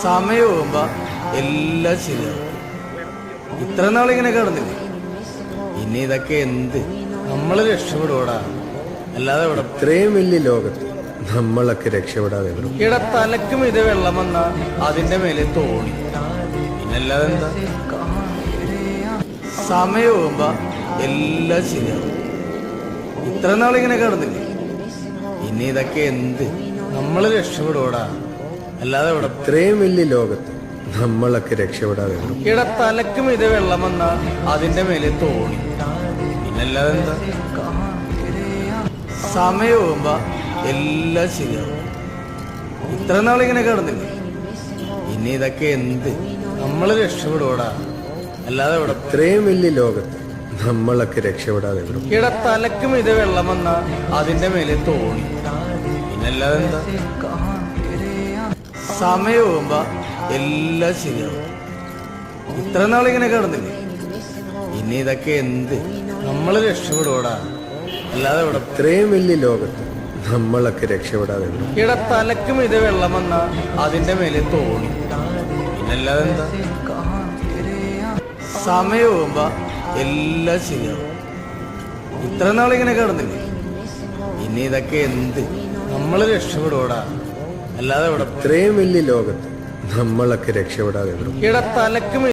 സമയമാകുമ്പോ എല്ലാം ശരിയാവും. ഇത്ര നാളിങ്ങനെ കിടന്നില്ലേ, ഇനി ഇതൊക്കെ എന്ത് നമ്മള് രക്ഷപ്പെടൂടാ. അല്ലാതെ ഇവിടെ ഇത്രയും വലിയ ലോകത്ത് നമ്മളൊക്കെ രക്ഷപ്പെടാതെ വരും. ഇവിടെ തലക്കും ഇത് വെള്ളം വന്നാ അതിന്റെ മേലെ തോണി, പിന്നല്ലാതെ എന്താ. സമയമാകുമ്പോ എല്ലാം ശരിയാവും. ഇത്ര നാളിങ്ങനെ കിടന്നില്ലേ, ഇനി ഇതൊക്കെ എന്ത് നമ്മള് രക്ഷപ്പെടൂടാ. അല്ലാതെ ഇവിടെ ഇത്രയും വലിയ ലോകത്ത് നമ്മളൊക്കെ രക്ഷപ്പെടാതെ വരും. ഇവിടെ തലക്കും ഇത് വെള്ളം വന്നാ അതിന്റെ മേലെ തോണി, പിന്നല്ലാതെ എന്താ. സമയമാകുമ്പോ എല്ലാം ശരിയാവും. ഇത്ര നാളിങ്ങനെ കിടന്നില്ലേ, ഇനി ഇതൊക്കെ എന്ത് നമ്മള് രക്ഷപ്പെടൂടാ. അല്ലാതെ ഇവിടെ ഇത്രയും വലിയ ലോകത്ത് നമ്മളൊക്കെ രക്ഷപ്പെടാതെ വരും. ഇവിടെ തലക്കും ഇത് വെള്ളം വന്നാ അതിന്റെ മേലെ തോണി, പിന്നല്ലാതെ എന്താ. സമയമാകുമ്പോ എല്ലാം ശരിയാവും. ഇത്ര നാളിങ്ങനെ കിടന്നില്ലേ, ഇനി ഇതൊക്കെ എന്ത് നമ്മള് രക്ഷപ്പെടൂടാ. അല്ലാതെ ഇവിടെ ഇത്രയും വലിയ ലോകത്ത് നമ്മളൊക്കെ രക്ഷപ്പെടാതെ വരും. ഇവിടെ തലക്കും ഇത് വെള്ളം വന്നാ അതിന്റെ മേലെ തോണി, പിന്നല്ലാതെ എന്താ. സമയമാകുമ്പോ എല്ലാം ശരിയാവും. ഇത്ര നാളിങ്ങനെ കിടന്നില്ലേ, ഇനി ഇതൊക്കെ എന്ത് നമ്മള് രക്ഷപ്പെടൂടാ. അല്ലാതെ ഇവിടെ ഇത്രയും വലിയ ലോകത്ത് നമ്മളൊക്കെ രക്ഷപ്പെടാതെ വരും. ഇവിടെ തലക്കും